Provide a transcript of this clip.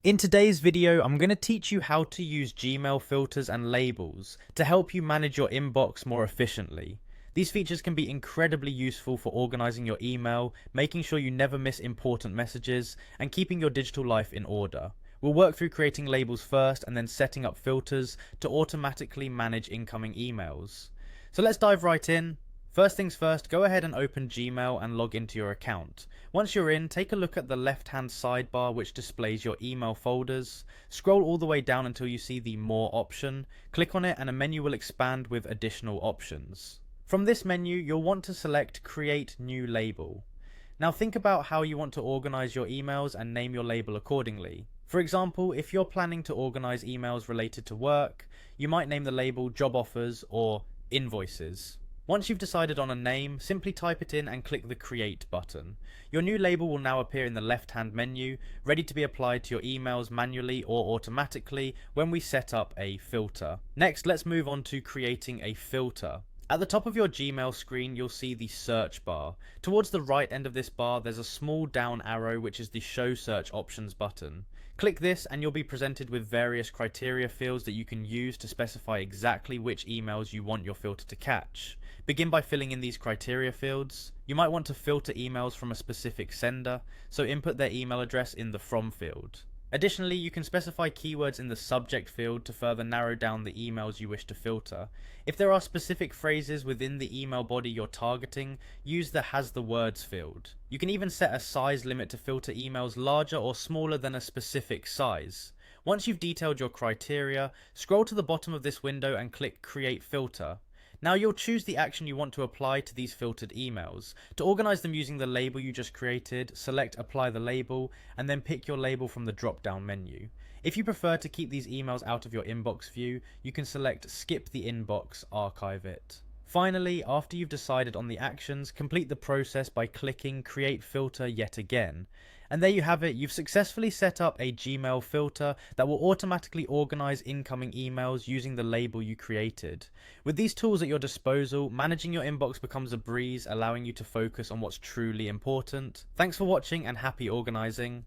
In today's video, I'm going to teach you how to use Gmail filters and labels to help you manage your inbox more efficiently. These features can be incredibly useful for organizing your email, making sure you never miss important messages, and keeping your digital life in order. We'll work through creating labels first and then setting up filters to automatically manage incoming emails. So let's dive right in. First things first, go ahead and open Gmail and log into your account. Once you're in, take a look at the left-hand sidebar which displays your email folders. Scroll all the way down until you see the More option. Click on it and a menu will expand with additional options. From this menu, you'll want to select Create New Label. Now think about how you want to organize your emails and name your label accordingly. For example, if you're planning to organize emails related to work, you might name the label Job Offers or Invoices. Once you've decided on a name, simply type it in and click the Create button. Your new label will now appear in the left-hand menu, ready to be applied to your emails manually or automatically when we set up a filter. Next, let's move on to creating a filter. At the top of your Gmail screen, you'll see the search bar. Towards the right end of this bar, there's a small down arrow which is the Show Search Options button. Click this and you'll be presented with various criteria fields that you can use to specify exactly which emails you want your filter to catch. Begin by filling in these criteria fields. You might want to filter emails from a specific sender, so input their email address in the From field. Additionally, you can specify keywords in the subject field to further narrow down the emails you wish to filter. If there are specific phrases within the email body you're targeting, use the Has the Words field. You can even set a size limit to filter emails larger or smaller than a specific size. Once you've detailed your criteria, scroll to the bottom of this window and click Create Filter. Now you'll choose the action you want to apply to these filtered emails. To organize them using the label you just created, select Apply the Label, and then pick your label from the drop-down menu. If you prefer to keep these emails out of your inbox view, you can select Skip the Inbox, Archive it. Finally, after you've decided on the actions, complete the process by clicking Create Filter yet again. And there you have it, you've successfully set up a Gmail filter that will automatically organize incoming emails using the label you created. With these tools at your disposal, managing your inbox becomes a breeze, allowing you to focus on what's truly important. Thanks for watching and happy organizing.